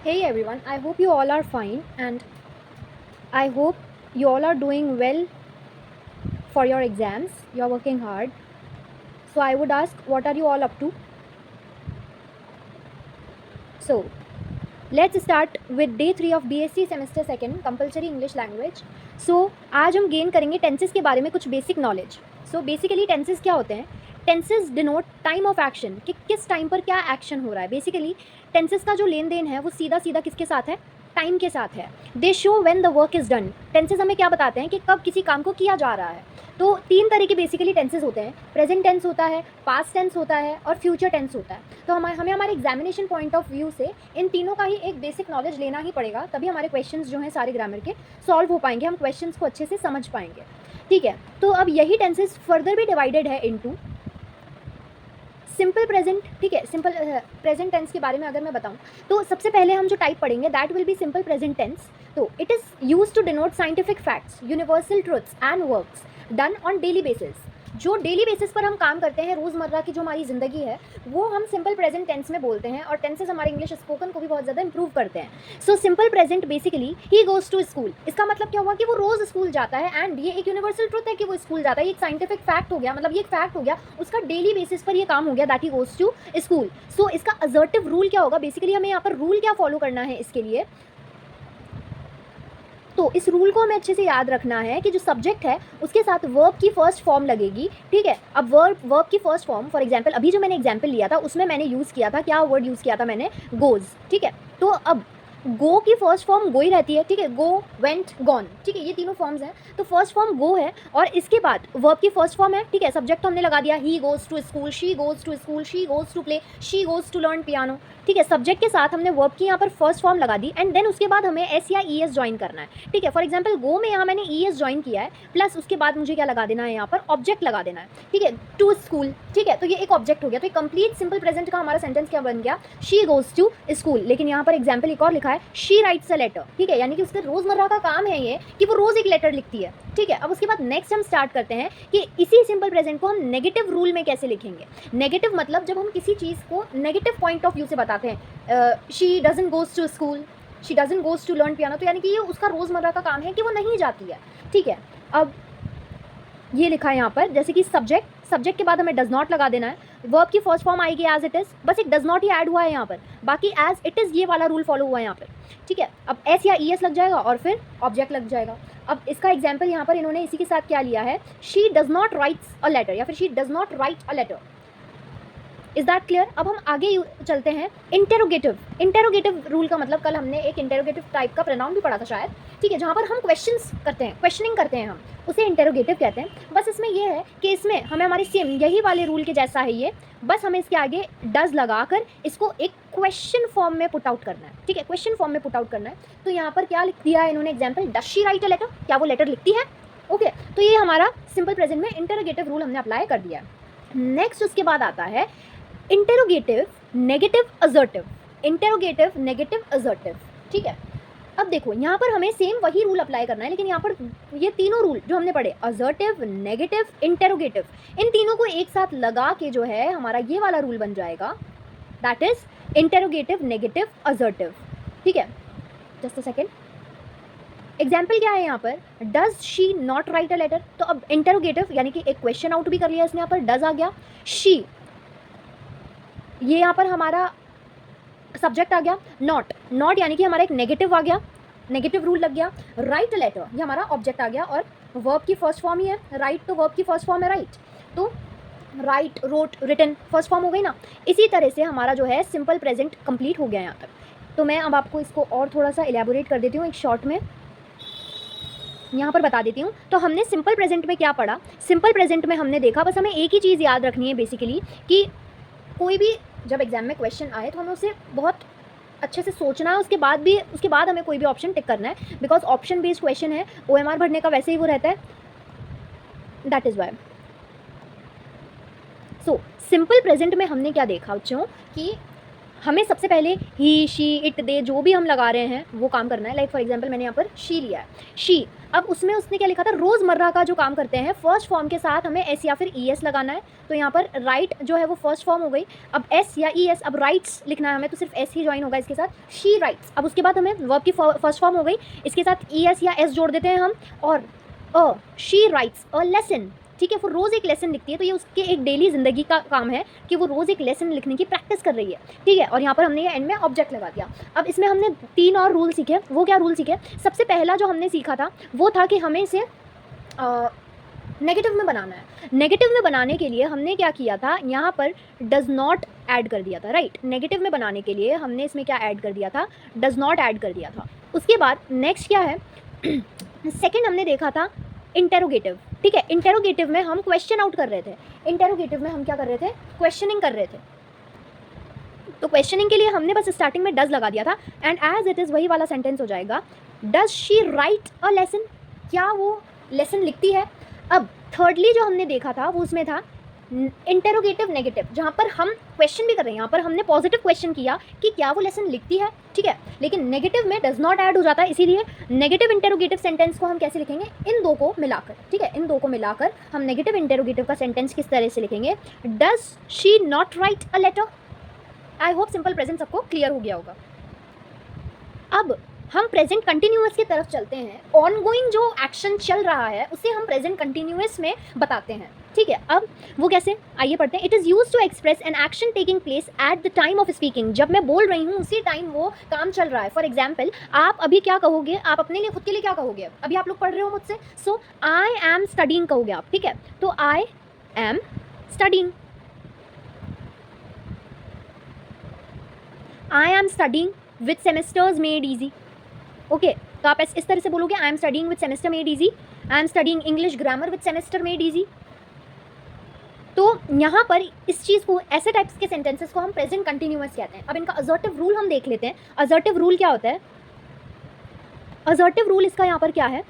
Hey everyone, I hope you all are fine and I hope you all are doing well for your exams. You're working hard. So I would ask, what are you all up to? So let's start with day 3 of BSc semester 2 compulsory English language. So आज हम gain करेंगे tenses के बारे में कुछ basic knowledge. So basically tenses क्या होते हैं? Tenses denote time of action कि किस टाइम पर क्या एक्शन हो रहा है. बेसिकली टेंसेस का जो लेन देन है वो सीधा सीधा किसके साथ है? टाइम के साथ है. दे show when the work is done. Tenses हमें क्या बताते हैं कि कब किसी काम को किया जा रहा है. तो 3 तरह के बेसिकली टेंसेस होते हैं. प्रेजेंट टेंस होता है, पास्ट टेंस होता है और फ्यूचर टेंस होता है. तो हमें हमारे एग्जामिनेशन पॉइंट ऑफ व्यू से इन तीनों का ही एक बेसिक नॉलेज लेना ही पड़ेगा, तभी हमारे क्वेश्चंस जो हैं सारे ग्रामर के सॉल्व हो पाएंगे, हम क्वेश्चंस को अच्छे से समझ पाएंगे. ठीक है, तो अब यही टेंसेस फर्दर भी डिवाइडेड है इनटू सिंपल प्रेजेंट. ठीक है, सिंपल प्रेजेंट टेंस के बारे में अगर मैं बताऊं तो सबसे पहले हम जो टाइप पढ़ेंगे that will be simple present tense. तो it is use to denote scientific facts, universal truths and works done on daily basis. जो डेली बेसिस पर हम काम करते हैं, रोज़मर्रा की जो हमारी ज़िंदगी है वो हम सिंपल प्रेजेंट टेंस में बोलते हैं, और टेंसेस हमारे इंग्लिश स्पोकन को भी बहुत ज़्यादा इंप्रूव करते हैं. So simple present basically he goes to school. इसका मतलब क्या हुआ कि वो रोज़ स्कूल जाता है, एंड ये एक यूनिवर्सल ट्रुथ है कि वो स्कूल जाता है. ये एक साइंटिफिक फैक्ट हो गया, मतलब ये एक फैक्ट हो गया, उसका डेली बेसिस पर ये काम हो गया, that he goes to school. So इसका असर्टिव रूल क्या होगा? बेसिकली हमें यहाँ पर रूल क्या फॉलो करना है इसके लिए. तो इस रूल को हमें अच्छे से याद रखना है कि जो सब्जेक्ट है उसके साथ वर्ब की फर्स्ट फॉर्म लगेगी. ठीक है, अब वर्ब की फर्स्ट फॉर्म, फॉर एग्जांपल अभी जो मैंने एग्जांपल लिया था उसमें मैंने यूज़ किया था, क्या वर्ड यूज़ किया था मैंने? गोज़. ठीक है, तो अब गो की फर्स्ट फॉर्म गो ही रहती है. ठीक है, गो, वेंट, गॉन. ठीक है, ये तीनों फॉर्म्स हैं. तो फर्स्ट फॉर्म गो है और इसके बाद वर्ब की फर्स्ट फॉर्म है. ठीक है, सब्जेक्ट तो हमने लगा दिया, he goes to school, she goes to school, she goes to play, she goes to learn piano. ठीक है, सब्जेक्ट के साथ हमने वर्ब की यहाँ पर फर्स्ट फॉर्म लगा दी, एंड देन उसके बाद हमें एस या ई एस ज्वाइन करना है. ठीक है, फॉर एग्जाम्पल गो में यहाँ मैंने ई एस ज्वाइन किया है, प्लस उसके बाद मुझे क्या लगा देना है? यहाँ पर ऑब्जेक्ट लगा देना है. ठीक है, टू स्कूल. ठीक है, तो ये एक ऑब्जेक्ट हो गया. तो एक कंप्लीट सिंपल प्रेजेंट का हमारा सेंटेंस क्या बन गया? She goes to school. लेकिन यहाँ पर एग्जाम्पल एक और लिखा है, शी राइट्स अ लेटर. ठीक है, यानी कि उसके रोज़मर्रा का काम है ये कि वो रोज़ एक लेटर लिखती है. ठीक है, अब उसके बाद नेक्स्ट हम स्टार्ट करते हैं कि इसी सिंपल प्रेजेंट को हम नेगेटिव रूल में कैसे लिखेंगे. नेगेटिव मतलब जब हम किसी चीज़ को नेगेटिव पॉइंट ऑफ व्यू से बताते हैं, she doesn't goes to school, she doesn't goes to learn piano, तो यानी कि ये उसका रोज़मर्रा का काम है कि वो नहीं जाती है. ठीक है, अब ये लिखा है यहाँ पर, जैसे कि सब्जेक्ट के बाद हमें डज नॉट लगा देना है. वर्ब की फर्स्ट फॉर्म आएगी एज इट इज़, बस एक डज नॉट ही ऐड हुआ है यहाँ पर, बाकी एज इट इज़ ये वाला रूल फॉलो हुआ है यहाँ पर. ठीक है, अब एस या ई एस लग जाएगा और फिर ऑब्जेक्ट लग जाएगा. अब इसका एग्जाम्पल यहाँ पर इन्होंने इसी के साथ क्या लिया है? She does not writes a letter, या फिर she does not write a letter. Is that clear? अब हम आगे चलते हैं. इंटेरोगेटिव रूल का मतलब, कल हमने एक इंटेरोगेटिव टाइप का प्रोनाउन भी पढ़ा था शायद. ठीक है, जहाँ पर हम क्वेश्चंस करते हैं, क्वेश्चनिंग करते हैं, हम उसे इंटेरोगेटिव कहते हैं. बस इसमें ये है कि इसमें हमें हमारे सेम यही वाले रूल के जैसा है ये, बस हमें इसके आगे डज लगाकर इसको एक क्वेश्चन फॉर्म में पुट आउट करना है. ठीक है, क्वेश्चन फॉर्म में पुट आउट करना है. तो यहाँ पर क्या लिख दिया है इन्होंने example? Does she write a letter? क्या वो लेटर लिखती है? ओके, तो ये हमारा सिंपल प्रेजेंट में इंटेरोगेटिव रूल हमने अप्लाई कर दिया है. नेक्स्ट उसके बाद आता है interrogative negative assertive. Interrogative negative assertive. ठीक है, अब देखो यहाँ पर हमें सेम वही रूल अप्लाई करना है, लेकिन यहाँ पर ये तीनों रूल जो हमने पढ़े, असर्टिव, नेगेटिव, इंटेरोगेटिव, इन तीनों को एक साथ लगा के जो है हमारा ये वाला रूल बन जाएगा, that is interrogative negative assertive. ठीक है, जस्ट अ सेकेंड. एग्जाम्पल क्या है यहाँ पर? Does she not write a letter. तो अब इंटेरोगेटिव यानी कि एक क्वेश्चन आउट भी कर लिया इसने, यहाँ पर डज आ गया. शी, ये यहाँ पर हमारा सब्जेक्ट आ गया. नॉट यानी कि हमारा एक नेगेटिव आ गया, नेगेटिव रूल लग गया. राइट अ लेटर, ये हमारा ऑब्जेक्ट आ गया, और वर्ब की फर्स्ट फॉर्म ही है राइट, तो वर्ब की फर्स्ट फॉर्म है राइट, तो right, wrote, written first form हो गई ना. इसी तरह से हमारा जो है सिंपल प्रेजेंट कंप्लीट हो गया यहाँ तक. तो मैं अब आपको इसको और थोड़ा सा एलैबोरेट कर देती हूँ एक शॉर्ट में, यहाँ पर बता देती हूँ. तो हमने सिंपल प्रेजेंट में क्या पढ़ा? सिंपल प्रेजेंट में हमने देखा, बस हमें एक ही चीज़ याद रखनी है बेसिकली, कि कोई भी जब एग्जाम में क्वेश्चन आए तो हमें उसे बहुत अच्छे से सोचना है, उसके बाद हमें कोई भी ऑप्शन टिक करना है, बिकॉज ऑप्शन बेस्ड क्वेश्चन है, OMR भरने का वैसे ही वो रहता है, that is why. So simple present में हमने क्या देखा बच्चों कि हमें सबसे पहले ही, शी, इट, दे जो भी हम लगा रहे हैं वो काम करना है। लाइक फॉर एग्जांपल मैंने यहाँ पर शी लिया है, शी। अब उसमें उसने क्या लिखा था, रोज़मर्रा का जो काम करते हैं फर्स्ट फॉर्म के साथ हमें एस या फिर ई एस लगाना है। तो यहाँ पर राइट जो है वो फर्स्ट फॉर्म हो गई। अब एस या ई एस, अब राइट्स लिखना है हमें, तो सिर्फ एस ही ज्वाइन होगा इसके साथ, शी राइट्स। अब उसके बाद हमें वर्ब की फर्स्ट फॉर्म हो गई, इसके साथ ई एस या एस जोड़ देते हैं हम, और शी राइट्स अ लेसन। ठीक है, वो रोज़ एक लेसन लिखती है, तो ये उसके एक डेली ज़िंदगी का काम है कि वो रोज़ एक लेसन लिखने की प्रैक्टिस कर रही है। ठीक है, और यहाँ पर हमने ये एंड में ऑब्जेक्ट लगा दिया। अब इसमें हमने 3 और रूल सीखे। वो क्या रूल सीखे? सबसे पहला जो हमने सीखा था वो था कि हमें इसे नेगेटिव में बनाना है। नेगेटिव में बनाने के लिए हमने क्या किया था, यहाँ पर डज़ नॉट ऐड कर दिया था, राइट। नेगेटिव में बनाने के लिए हमने इसमें क्या ऐड कर दिया था, डज़ नॉट ऐड कर दिया था। उसके बाद नेक्स्ट क्या है, सेकेंड हमने देखा था इंटेरोगेटिव। ठीक है, इंटेरोगेटिव में हम क्वेश्चन आउट कर रहे थे। इंटेरोगेटिव में हम क्या कर रहे थे, क्वेश्चनिंग कर रहे थे। तो क्वेश्चनिंग के लिए हमने बस स्टार्टिंग में डज लगा दिया था, एंड एज इट इज़ वही वाला सेंटेंस हो जाएगा, does she write a lesson, क्या वो लेसन लिखती है। अब थर्डली जो हमने देखा था वो उसमें था इंटेरोगेटिव नेगेटिव, जहाँ पर हम क्वेश्चन भी कर रहे हैं। यहाँ पर हमने पॉजिटिव क्वेश्चन किया कि क्या वो लेसन लिखती है, ठीक है, लेकिन नेगेटिव में डज नॉट ऐड हो जाता है, इसीलिए नेगेटिव इंटेरोगेटिव सेंटेंस को हम कैसे लिखेंगे, इन दो को मिलाकर। ठीक है, इन दो को मिलाकर हम नेगेटिव इंटेरोगेटिव का सेंटेंस किस तरह से लिखेंगे, does she not write a letter. I hope simple present सबको क्लियर हो गया होगा। अब हम प्रेजेंट कंटिन्यूअस की तरफ चलते हैं। ऑनगोइंग जो एक्शन चल रहा है उसे हम प्रेजेंट कंटिन्यूअस में बताते हैं। ठीक है, अब वो कैसे, आइए पढ़ते हैं। It is use to express an action taking place at the time of speaking. जब मैं बोल रही हूँ उसी टाइम वो काम चल रहा है। फॉर एग्जाम्पल, आप अभी क्या कहोगे, आप अपने लिए खुद के लिए क्या कहोगे, अभी आप लोग पढ़ रहे हो मुझसे, सो आई एम स्टडीइंग कहोगे आप। ठीक है, तो I am studying, I am studying with semesters made easy. Okay, तो आप इस तरह से बोलोगे, I am studying with semester made easy, I am studying English grammar with semester made easy. तो यहाँ पर इस चीज़ को, ऐसे टाइप्स के सेंटेंसेस को हम प्रेजेंट कंटिन्यूअस कहते हैं। अब इनका असर्टिव रूल हम देख लेते हैं। असर्टिव रूल क्या होता है, असर्टिव रूल इसका यहाँ पर क्या है,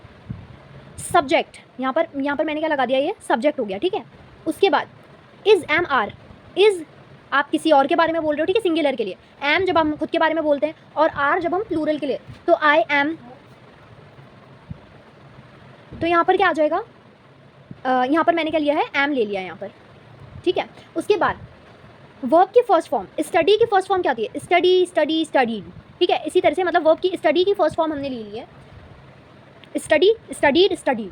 सब्जेक्ट, यहाँ पर मैंने क्या लगा दिया, ये सब्जेक्ट हो गया। ठीक है, उसके बाद इज़, एम, आर। इज़ आप किसी और के बारे में बोल रहे हो, ठीक है, सिंगुलर के लिए। एम जब हम खुद के बारे में बोलते हैं, और आर जब हम प्लूरल के लिए। तो आई एम, तो यहाँ पर क्या आ जाएगा, यहाँ पर मैंने क्या लिया है, एम ले लिया यहाँ पर। ठीक है, उसके बाद वर्ब की फर्स्ट फॉर्म, स्टडी की फर्स्ट फॉर्म क्या होती है, स्टडी, स्टडी, स्टडीड। ठीक है, इसी तरह से मतलब वर्ब की स्टडी की फर्स्ट फॉर्म हमने ले ली है, स्टडी, स्टडीड, स्टडी।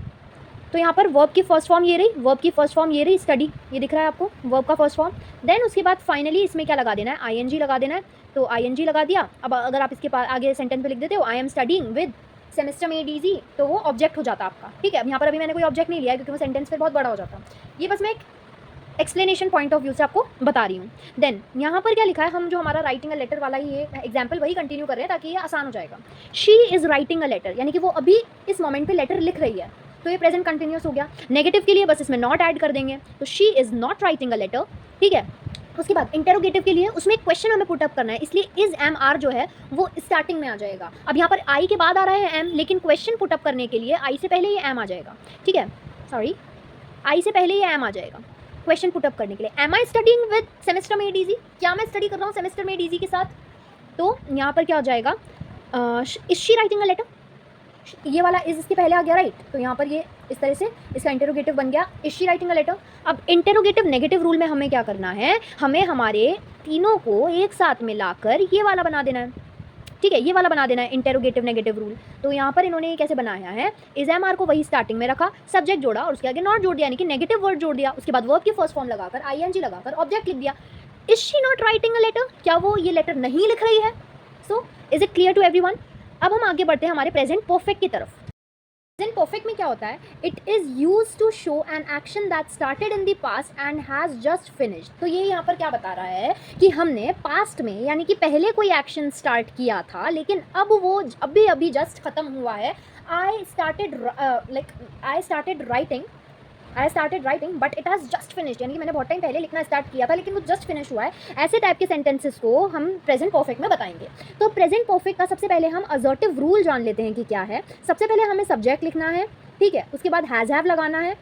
तो यहाँ पर वर्ब की फर्स्ट फॉर्म ये रही, वर्ब की फर्स्ट फॉर्म ये रही, स्टडी, ये दिख रहा है आपको, वर्ब का फर्स्ट फॉर्म। देन उसके बाद फाइनली इसमें क्या लगा देना है, आईएनजी लगा देना है। तो आईएनजी लगा दिया। अब अगर आप इसके आगे सेंटेंस पे लिख देते हो, I am studying with semester made easy, तो वो ऑब्जेक्ट हो जाता आपका। ठीक है, अब यहाँ पर अभी मैंने कोई ऑब्जेक्ट नहीं लिया है क्योंकि वो सेंटेंस फिर बहुत बड़ा हो जाता। ये बस मैं एक एक्सप्लेनेशन पॉइंट ऑफ व्यू से आपको बता रही हूँ। देन यहाँ पर क्या लिखा है, हम जो हमारा राइटिंग अ लेटर वाला ये एग्जाम्पल वही कंटिन्यू कर रहे हैं ताकि ये आसान हो जाएगा। She is writing a letter, यानी कि वो अभी इस मोमेंट पे लेटर लिख रही है, तो ये प्रेजेंट कंटिन्यूस हो गया। नेगेटिव के लिए बस इसमें नॉट ऐड कर देंगे, तो she is not writing a letter. ठीक है, उसके बाद इंटेरोगेटिव के लिए उसमें क्वेश्चन हमें पुटअप करना है, इसलिए इज़, एम, आर जो है वो स्टार्टिंग में आ जाएगा। अब यहाँ पर आई के बाद आ रहा है एम, लेकिन क्वेश्चन पुटअप करने के लिए आई से पहले ये एम आ जाएगा। ठीक है, सॉरी, आई से पहले ये एम आ जाएगा क्वेश्चन पुटअप करने के लिए। Am I studying with semester made easy, क्या मैं स्टडी कर रहा हूँ सेमेस्टर मेड ईजी के साथ। तो यहाँ पर क्या हो जाएगा, is she writing a letter, ये वाला इज इसके पहले आ गया, राइट। तो यहाँ पर ये इस तरह से इसका इंटेरोगेटिव बन गया, is she writing a letter. अब इंटेरोगेटिव नेगेटिव रूल में हमें क्या करना है, हमें हमारे तीनों को एक साथ मिलाकर ये वाला बना देना है। ठीक है, ये वाला बना देना है इंटेरोगेटिव नेगेटिव रूल। तो यहाँ पर इन्होंने ये कैसे बनाया है, इज, एम, आर को वही स्टार्टिंग में रखा, सब्जेक्ट जोड़ा और उसके आगे नॉट जोड़ दिया, यानी कि नेगेटिव वर्ड जोड़ दिया। उसके बाद वर्ब की फर्स्ट फॉर्म लगाकर आईएनजी लगाकर ऑब्जेक्ट लिख दिया। Is she not writing a letter, क्या वो ये लेटर नहीं लिख रही है। So is it clear to everyone. अब हम आगे बढ़ते हैं हमारे प्रेजेंट परफेक्ट की तरफ। प्रेजेंट परफेक्ट में क्या होता है, it is use to show an action that started in the past and has just finished. तो ये यहाँ पर क्या बता रहा है कि हमने पास्ट में, यानी कि पहले कोई एक्शन स्टार्ट किया था लेकिन अब वो अभी अभी जस्ट ख़त्म हुआ है। I started writing but it has just finished, यानी कि मैंने बहुत टाइम पहले लिखना स्टार्ट किया था लेकिन वो जस्ट फिनिश हुआ है। ऐसे टाइप के सेंटेंसेस को हम प्रेजेंट परफेक्ट में बताएंगे। तो प्रेजेंट परफेक्ट का सबसे पहले हम असर्टिव रूल जान लेते हैं कि क्या है। सबसे पहले हमें सब्जेक्ट लिखना है, ठीक है, उसके बाद हैज़ हैव लगाना है,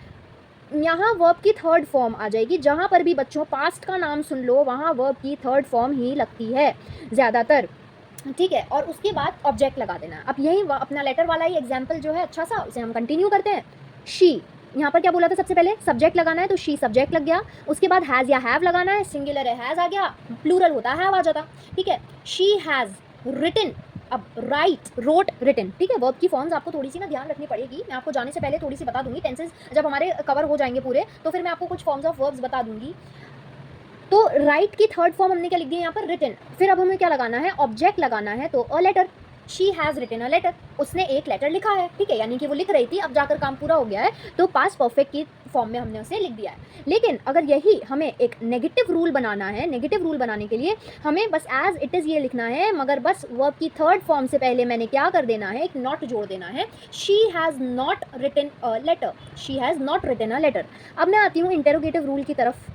यहाँ वर्ब की थर्ड फॉर्म आ जाएगी। जहाँ पर भी बच्चों पास्ट का नाम सुन लो वहाँ वर्ब की थर्ड फॉर्म ही लगती है ज़्यादातर, ठीक है। और उसके बाद ऑब्जेक्ट लगा देना है। अब यही अपना लेटर वाला ही एग्जाम्पल जो है अच्छा सा, उसे हम कंटिन्यू करते हैं। शी, यहाँ पर क्या बोला था सबसे पहले, सब्जेक्ट लगाना है, तो शी सब्जेक्ट लग गया। उसके बाद हैज़ या हैव लगाना है, सिंगुलर है हैज़ आ गया, प्लूरल होता है हैव आ जाता, ठीक है। शी हैज़ रिटन, अब राइट, रोट, रिटन, ठीक है। वर्ब की फॉर्म्स आपको थोड़ी सी ना ध्यान रखनी पड़ेगी। मैं आपको जाने से पहले थोड़ी सी बता दूंगी, टेंसेज जब हमारे कवर हो जाएंगे पूरे तो फिर मैं आपको कुछ फॉर्म्स ऑफ वर्ब्स बता दूंगी। तो राइट की थर्ड फॉर्म हमने क्या लिख दी है यहाँ पर, रिटन। फिर अब हमें क्या लगाना है, ऑब्जेक्ट लगाना है, तो a letter, she has written a letter, उसने एक लेटर लिखा है, ठीक है। यानी कि वो लिख रही थी, अब जाकर काम पूरा हो गया है, तो पास्ट परफेक्ट की फॉर्म में हमने उसे लिख दिया है। लेकिन अगर यही हमें एक नेगेटिव रूल बनाना है, नेगेटिव रूल बनाने के लिए हमें बस एज इट इज़ ये लिखना है, मगर बस वर्ब की थर्ड फॉर्म से पहले मैंने क्या कर देना है, एक नॉट जोड़ देना है। She has not written a letter, she has not written a letter. अब मैं आती हूँ इंटेरोगेटिव रूल की तरफ।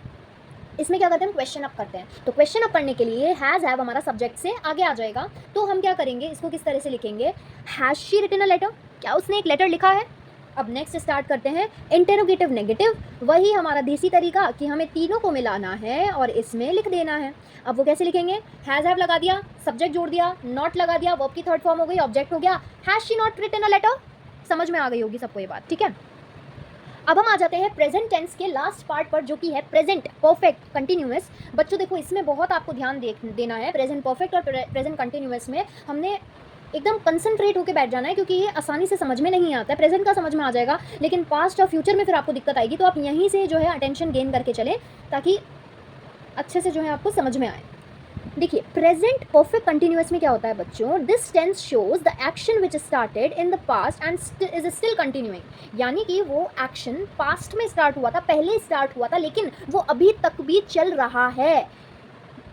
इसमें क्या करते हैं, हम क्वेश्चन अप करते हैं। तो क्वेश्चन अप करने के लिए हैज़ हैव हमारा सब्जेक्ट से आगे आ जाएगा। तो हम क्या करेंगे, इसको किस तरह से लिखेंगे, has she written a letter, क्या उसने एक लेटर लिखा है। अब नेक्स्ट स्टार्ट करते हैं इंटेरोगेटिव नेगेटिव, वही हमारा देसी तरीका कि हमें तीनों को मिलाना है और इसमें लिख देना है। अब वो कैसे लिखेंगे, हैज़ हैव लगा दिया, सब्जेक्ट जोड़ दिया, नॉट लगा दिया, वर्ब की थर्ड फॉर्म हो गई, ऑब्जेक्ट हो गया, has she not written a letter. समझ में आ गई होगी सबको ये बात, ठीक है। अब हम आ जाते हैं प्रेजेंट टेंस के लास्ट पार्ट पर, जो कि है प्रेजेंट परफेक्ट कंटिन्यूअस। बच्चों देखो, इसमें बहुत आपको ध्यान देना है। प्रेजेंट परफेक्ट और प्रेजेंट कंटिन्यूअस में हमने एकदम कंसंट्रेट होकर बैठ जाना है, क्योंकि ये आसानी से समझ में नहीं आता है। प्रेजेंट का समझ में आ जाएगा, लेकिन पास्ट और फ्यूचर में फिर आपको दिक्कत आएगी। तो आप यहीं से जो है अटेंशन गेन करके चलें, ताकि अच्छे से जो है आपको समझ में आए। देखिए, प्रेजेंट परफेक्ट कंटिन्यूअस में क्या होता है बच्चों, this tense shows the action which started in the past and is still continuing. यानी कि वो एक्शन पास्ट में स्टार्ट हुआ था, पहले स्टार्ट हुआ था, लेकिन वो अभी तक भी चल रहा है।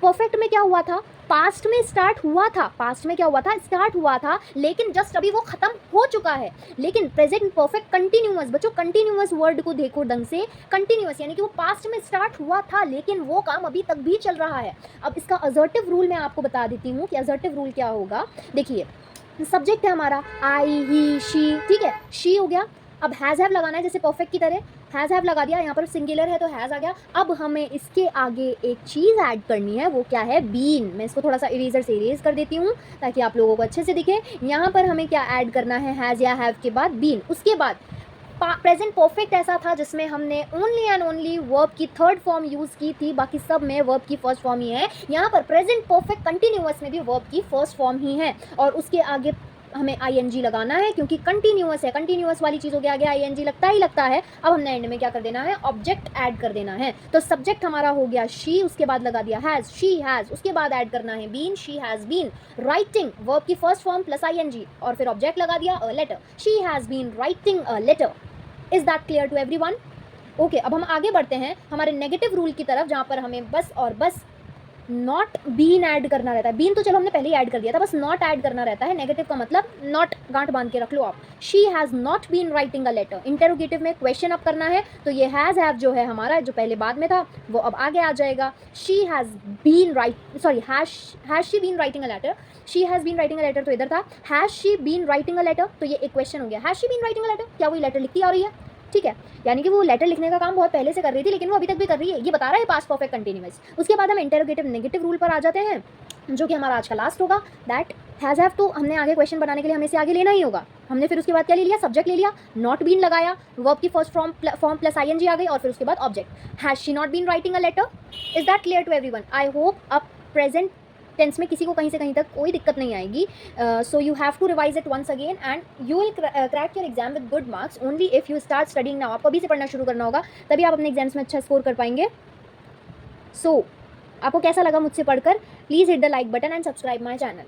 परफेक्ट में क्या हुआ था, पास्ट में स्टार्ट हुआ था, पास्ट में क्या हुआ था, स्टार्ट हुआ था, लेकिन जस्ट अभी वो खत्म हो चुका है। लेकिन प्रेजेंट परफेक्ट कंटिन्यूअस, बच्चों कंटिन्यूअस वर्ड को देखो ढंग से, कंटिन्यूअस यानी कि वो पास्ट में स्टार्ट हुआ था, लेकिन वो काम अभी तक भी चल रहा है। अब इसका असर्टिव रूल मैं आपको बता देती हूँ कि असर्टिव रूल क्या होगा। देखिए, सब्जेक्ट है हमारा आई, ही, शी, ठीक है, शी हो गया। अब हैज़ हैव लगाना है जैसे परफेक्ट की तरह, हैज़ हैव लगा दिया, यहाँ पर सिंगुलर है तो हैज़ आ गया। अब हमें इसके आगे एक चीज़ ऐड करनी है, वो क्या है, बीन। मैं इसको थोड़ा सा इरेजर से इरेज कर देती हूँ ताकि आप लोगों को अच्छे से दिखे। यहाँ पर हमें क्या ऐड करना है, हैज़ या हैव के बाद बीन। उसके बाद प्रेजेंट परफेक्ट ऐसा था जिसमें हमने ओनली एंड ओनली वर्ब की थर्ड फॉर्म यूज़ की थी, बाकी सब में वर्ब की फर्स्ट फॉर्म ही है। यहाँ पर प्रेजेंट परफेक्ट कंटिन्यूअस में भी वर्ब की फर्स्ट फॉर्म ही है, और उसके आगे हमें आईएनजी लगाना है, क्योंकि कंटिन्यूअस है, कंटिन्यूअस वाली चीज़ों के आगे आईएनजी लगता ही लगता है। अब हमने एंड में क्या कर देना है, ऑब्जेक्ट ऐड कर देना है। तो सब्जेक्ट हमारा हो गया शी, उसके बाद लगा दिया हैज़, शी हैज़, उसके बाद ऐड करना है been, she has been writing, verb की फर्स्ट फॉर्म प्लस आईएनजी, और फिर ऑब्जेक्ट लगा दिया a letter, she has been writing a letter. Is that clear to everyone? Okay, अब हम आगे बढ़ते हैं हमारे नेगेटिव रूल की तरफ, जहाँ पर हमें बस और बस नॉट बीन ऐड करना रहता है। बीन तो चलो हमने पहले ही ऐड कर दिया था, बस नॉट ऐड करना रहता है। नेगेटिव का मतलब नॉट, गांठ बांध के रख लो आप। She has not been writing a letter, interrogative में क्वेश्चन अप करना है, तो ये हैज़ हैव जो है हमारा, जो पहले बाद में था, वो अब आगे आ जाएगा। She has been has she been writing a letter, she has been writing a letter तो इधर था, has she been writing a letter, तो ये एक क्वेश्चन हो गया, has she been writing a letter, क्या वो लेटर लिखती आ रही है, ठीक है। यानी कि वो लेटर लिखने का काम बहुत पहले से कर रही थी, लेकिन वो अभी तक भी कर रही है, ये बता रहा है पास्ट परफेक्ट कंटिन्यूअस। उसके बाद हम इंटेरोगेटिव नेगेटिव रूल पर आ जाते हैं, जो कि हमारा आज का लास्ट होगा। दैट हैज़ हैव, तो हमने आगे क्वेश्चन बनाने के लिए हमें इसे आगे लेना ही होगा। हमने फिर उसके बाद क्या ले लिया, सब्जेक्ट ले लिया, नॉट बीन लगाया, वर्ब की फर्स्ट फॉर्म प्लस आईएनजी आ गई, और फिर उसके बाद object, has she not been writing a letter. Is that clear to everyone? I hope अब प्रेजेंट टेंस में किसी को कहीं से कहीं तक कोई दिक्कत नहीं आएगी। So you have to revise it once again and you will crack your exam with good marks only if you start studying now. आपको अभी से पढ़ना शुरू करना होगा, तभी आप अपने एग्जाम्स में अच्छा स्कोर कर पाएंगे। सो आपको कैसा लगा मुझसे पढ़कर? Please hit the like button and subscribe my channel.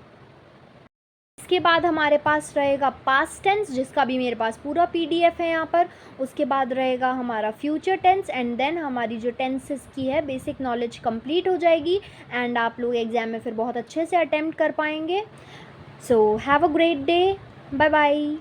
इसके बाद हमारे पास रहेगा पास्ट टेंस, जिसका भी मेरे पास पूरा पीडीएफ है यहाँ पर। उसके बाद रहेगा हमारा फ्यूचर टेंस, एंड देन हमारी जो टेंसेस की है बेसिक नॉलेज कंप्लीट हो जाएगी, एंड आप लोग एग्ज़ाम में फिर बहुत अच्छे से अटेम्प्ट कर पाएंगे। So have a great day, bye bye.